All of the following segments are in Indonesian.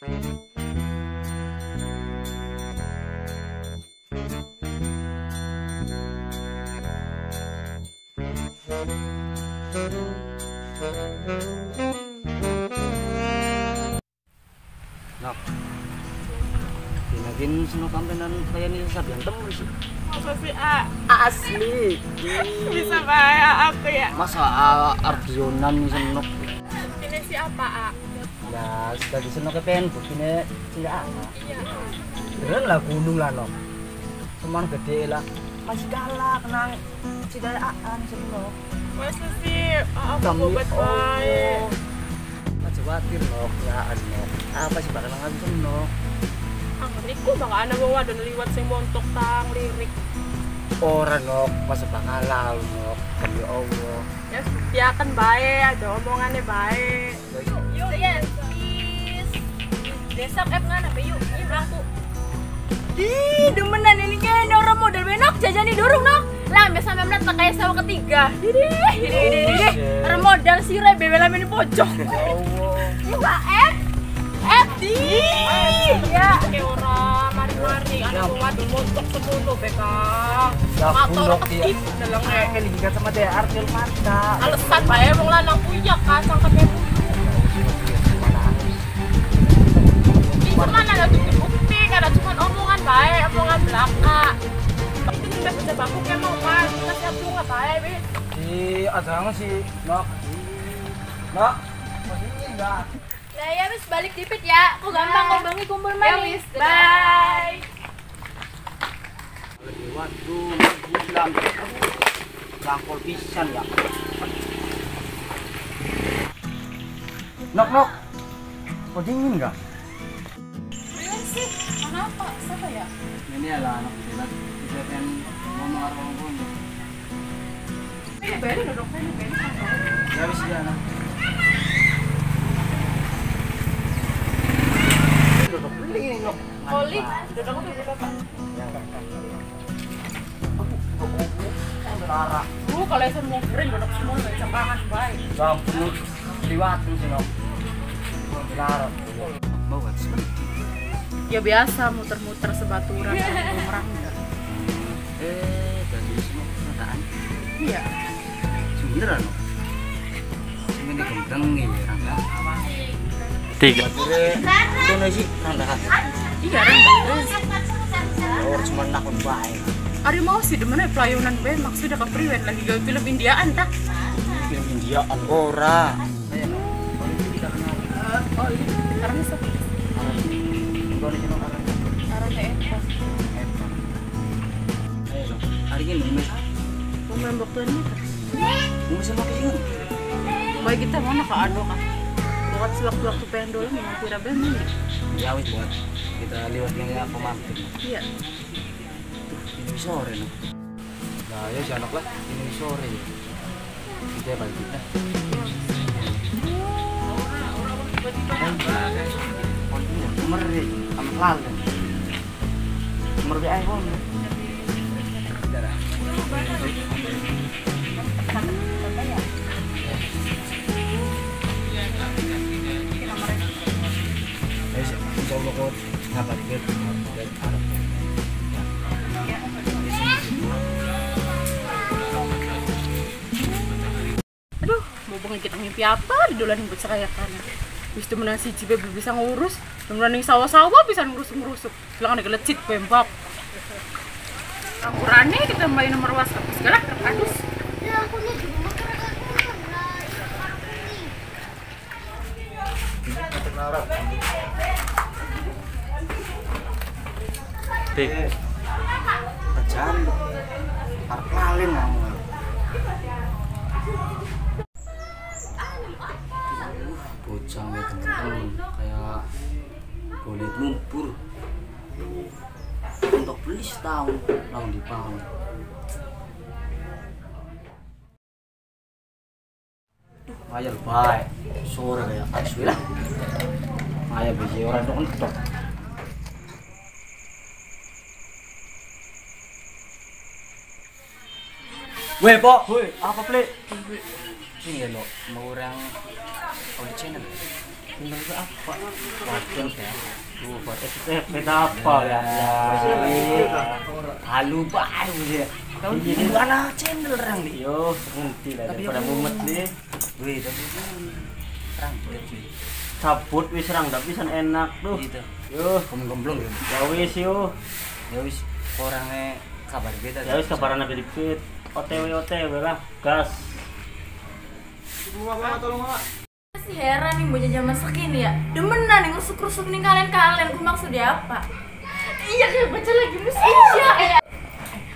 Nok, dinagin sino kampenan kayak nih sabian temu sih. Masa sih A? Asli. Bisa bahaya aku ya? Masa Ardionan nih senok. Ini si apa A? Ya, sudah disenok ke pen, buktinya tidak apa. Iya. Keren lah gunung lah Nok. Cuman gede lah. Masih kalah kenang tidak aan senok. Masa sih aku buat baik? Khawatir Nok, ya Nok. Apa sih bakal ngambil senok? Riku baka ana bawa dan liwat sing montok tang lirik. Ora Nok, masa bakal lalu Nok. Ya Allah. Ya dia kan baik, ada omongannya baik. Yuk, yes, please. Besok ngana be yuk, ini aku. Ih, demenan ini kayaknya orang model benok jajani dorong Nok. Lah, sampai menat kayak sawo ketiga. Didi. Orang modal sire bebel ini pojok. Ya Allah. Ini Mbak Di. Ya, Kayak orang mari-mari ana bawa dan montok semono bekang. Ya Motor Nok dia. ketip dalang Kayak lingkat sama dia Artil mata. alasan bae wong lanang puyak kan sangkatnya itu mana ada bukti kada cuma omongan baik omongan belaka itu kita bisa baku kayak mau kan kita siap tuh nggak baik bis Ada sih Nok. Nok, masih enggak. Nah ya wis balik dipit ya. Kok gampang ngomongin kumpul Ya, manis. wis. Bye. Waduh, bulan. Langkol pisan ya. Nok. Kok dingin enggak? Belum sih. Kenapa? Siapa ya? Ini adalah anak kita pengen ngomong orang-orang. ini beri duduk ini Ya wis ya Nok. Duduk beli Nok. Oli duduk apa berapa Lara. kalau saya mau kering duduk semua nggak bisa banget baik Sampun liwatin sih Nok. Lara. Mau kan sih? ya biasa muter-muter sebaturan bumerang Tadi semua perkataan. iya Beneran Nok. Ini gendeng nih Rangga. Tiga. Itu nih sih Rangga kan. iya rendah Orang cuma nakon baik. Ari mau sih demennya pelayanan ben maksudnya ke priwen lagi gawe film Indiaan tah. Film India Angora. Oh iya, karena siapa? Karena Eko. Hari ini mes. Mau nembok tuan ini kan? Mau bisa pakai ini. Baik kita mana ke Ado kan? Buat sewaktu-waktu pengen dulu mau kira ben nih. Ya wis buat kita lewat yang aku mampir. Iya. Ini sore no. Nah ya si anak lah ini sore. Kita balik kita. Meri, amat lalu. Meri iPhone. Darah. Insya Allah kau ngapain gitu? Aduh, mau bangun kita mimpi apa di dolan yang bercerayakan. Bis itu menang si Cibe bisa ngurus, kemudian yang sawah-sawah bisa ngurus-ngurusuk. Silakan ada gelecit pembab. Akurannya kita main nomor WhatsApp segala adus. Tiga. Pecahan, parkalin kamu. Bocah ganteng kayak kulit lumpur. Untuk beli setahun langsung dipaun. Ayah baik, sore kayak asli lah. Ayah biji orang itu entok. Weh, Pok. Weh, apa play? Ini ya, lo, mau orang di channel. Channel itu apa? Waduh ya. Tuh buat STP apa ya? Halu baru dia. Kau ini mana channel orang nih? Yo, ngerti lah. Tapi Pada mumet nih. Wih, tapi orang cuy. Cabut wis serang tapi san enak tuh. Gitu. Yo, Gomblong ya. ya wis yo. Ya wis orangnya kabar beda. Ya wis kabaran dikit. OTW lah, gas. Masih heran nih bocah zaman segini ya. Demenan nih rusuk-rusuk nih kalian. Gue maksudnya apa? Iya kayak baca lagi musik. Iya.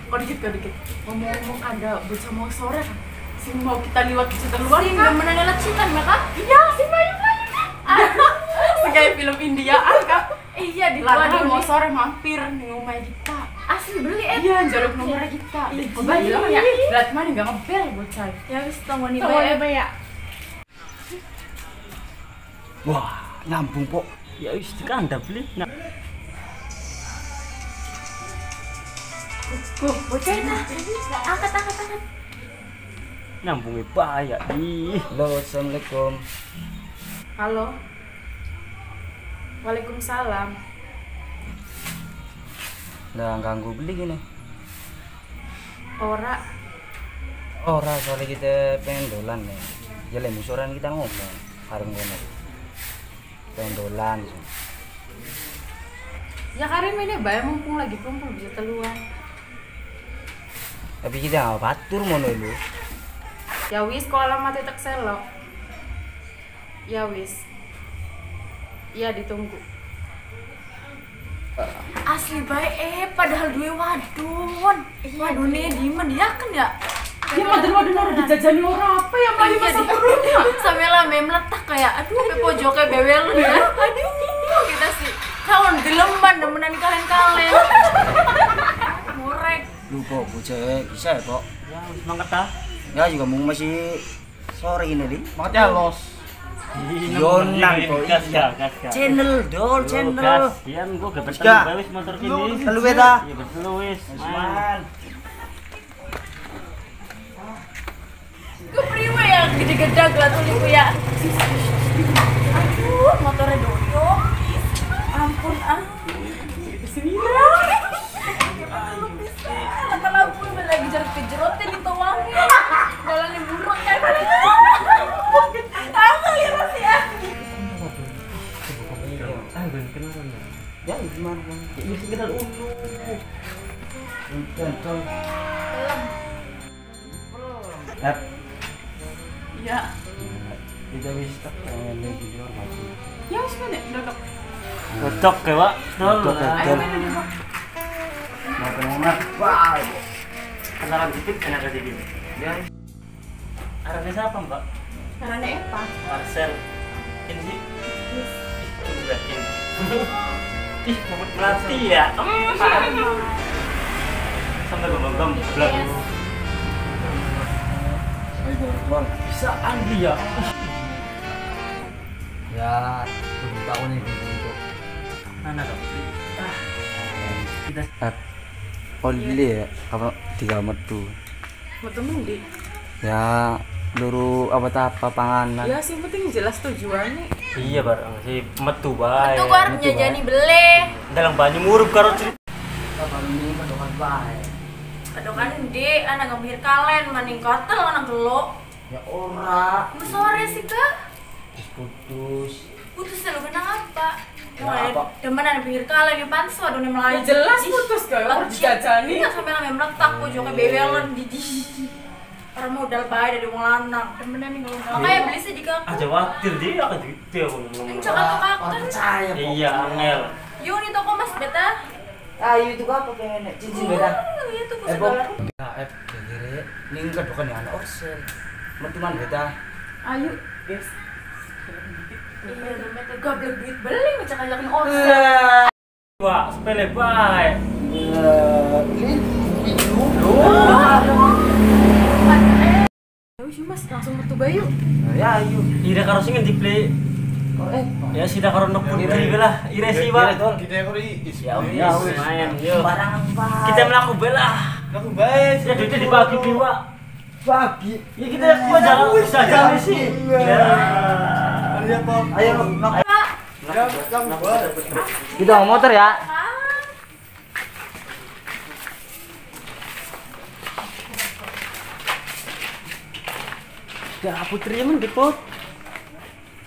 Kau dikit. Ngomong-ngomong ada bocah mau sore kan? Si mau kita liwat cerita luar Sih kan? demenan lihat cinta mereka. Iya, si Bayu. Kayak film Indiaan kan? Iya di Lada luar mau sore mampir nih rumah kita. asli beli Iya, jaluk nomornya kita. Iya. Bayu bilang ya, berat mana nggak ngebel bocah. ya wis tunggu nih Tunggu Bay. ya. Wah, nyambung pok. Ya wis dikandap beli. Nah, Bocah itu. Angkat. nyambungnya bahaya. Ih. Halo, assalamualaikum. Halo. Waalaikumsalam. Nah, ganggu beli gini. Ora. Ora soalnya kita pengen dolan nih. Jalan musoran kita ngomong. Kareng kono. Pengen dolan. Ya Karim ini bayar mumpung lagi kumpul bisa teluan. Tapi kita nggak batur mono lu. Ya wis kok alamatnya tak selok. Ya wis. Iya ditunggu. Asli baik padahal dua wadon. Wadon nih dimen ya kan ya. Dia madun orang dijajani orang apa ya Melayu masa perutnya. Sampai lah meletak kayak aduh pe pojoknya bebel ya. Aduh kita sih kawan dilemban demenan kalian. Murek. Lu pok, bocah bisa ya pok. Ya wis mangkat dah. Ya juga mau masih sore ini di. Makanya los. Yonan kok. Gas. Channel dol, channel. Yan gua gebet Gas. wis motor kini. Lalu beta. Iya betul wis. Man. Gue priwe ya gede-gede lah tuh ibu ya. Aduh motornya doyok. Ampun ah. Kata lampu lagi jerotin itu wangi. Jalannya buruk kan. Aku ya masih ya. Ah, ben kenalan. Ya gimana bang? Ya sekedar ulu. Bukan tol. Iya. Kita wis tak pengen di luar masih. Ya wis kan udah Cocok ya, Pak. Cocok, Ayo cocok. mana nih Pak? Mau pengen wah. Kenalan dikit enak dikit. Ya. Arahnya siapa, Mbak? Karena Eva. Marcel. Ini sih. Itu yakin. Ih, mau melatih ya. Sampai gembang belak. Ayo bang. Bisa Andi ya. Ya, 7 tahun ini untuk Mana dong? Kita beli ya, apa 3 metu. Mau temen di. Ya, luru apa panganan. Ya sih penting jelas tujuannya. iya barang si metu bae. Tuh gua harus nyajani beli. Dalam banyu murup karo cerita. Kalau ini mendokan bae. Aduh kan di anak ngambil kalian maning kotel anak gelo. Ya ora, Mau sore sih kak. putus. Putus lu kenapa apa? Ya, apa? Demenan pinggir kalian di pansu aduh nih melayu. Ya jelas putus gak orang dijajani. Iya sampai lama meletak pojoknya bebelan di. Orang modal bae dari wong lanang. Temenan nih kalau Makanya beli sih jika Aja khawatir dia akan gitu aku ngomong. Jangan kakak. Percaya kok. Iya, angel. Yuk nih toko mas beta. Ayo itu apa pengen cincin beda. Iya tuh Eh, segala. Ya, kira ini enggak dokan ya anak orsel. Mentuman beda. Ayo, guys. Iya dompet goblok duit beli macam kayak orang. Wah, sepele bae. Ayo sih mas, langsung metu Bayu. Ya ayo. Ira karo sing ngendi play. Ya sida karo nok putri belah. Ira sih, Pak. Kita yang is. Ya Ya, wis, wis. main yo. Barang apa? Kita melaku belah. Aku baik. Ya duitnya dibagi piwa. bagi. Ya kita gua jalan bisa jalan sih. Ya. Ya Ayo, nok. Kita mau motor ya. Ya putri men diput.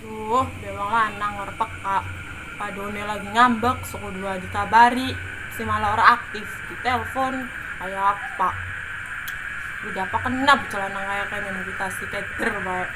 Tuh, bewang lanang orang peka. Padone lagi ngambek, suku dua dikabari. Si malah orang aktif di telepon kayak apa? Udah apa kena celana kayak invitasi cater baik.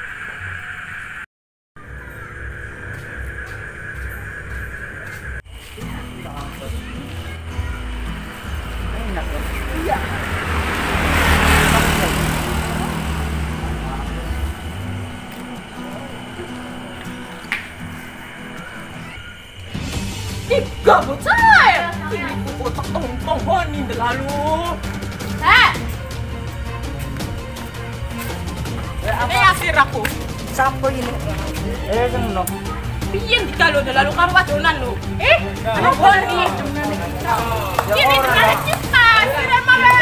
Tiga bocah. Ini kotak tong honi lalu. Ini asir aku. Siapa ini? Kan nok. Piyen dikalo lalu karo wadonan lu. Ano honi? Ini dengan kita. Sira malah.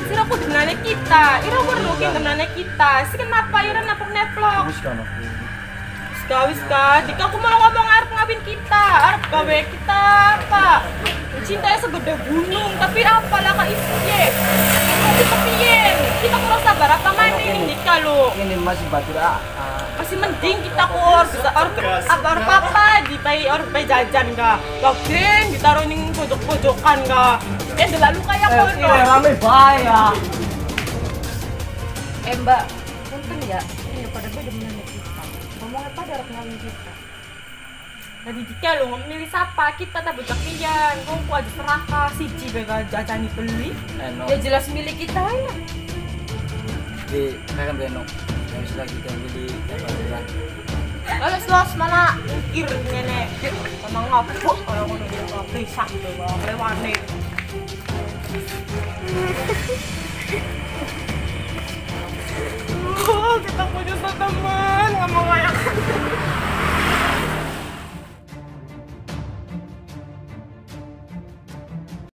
Sira ku dengan kita. Ira perlu dengan kita. Si kenapa ira napok neplok? Wis ka, jika aku mau ngomong arep ngabin kita, arep gawe kita apa? Cintanya segede gunung, tapi apalah ka isiye. Tapi kepiyen? Kita kurang sabar apa maning jika lu? Ini masih batur Masih mending kita kur bisa or papa di pay jajan ga. Gageng ditaruh ning pojok-pojokan ga. Lalu kayak kono. Rame bahaya. Mbak, punten ya. Ini pada beda menanya kita. Ngomong apa darah ngawin kita? Tadi jika lu memilih siapa kita tak bocah pian. Kau aja serakah siji bega jajani beli. Ya jelas milik kita ya. Di kan benok. Yang sudah kita beli apa? Kalau los mana ukir nenek. Emang ngapuk kalau ngono dia bisa tuh, lewane.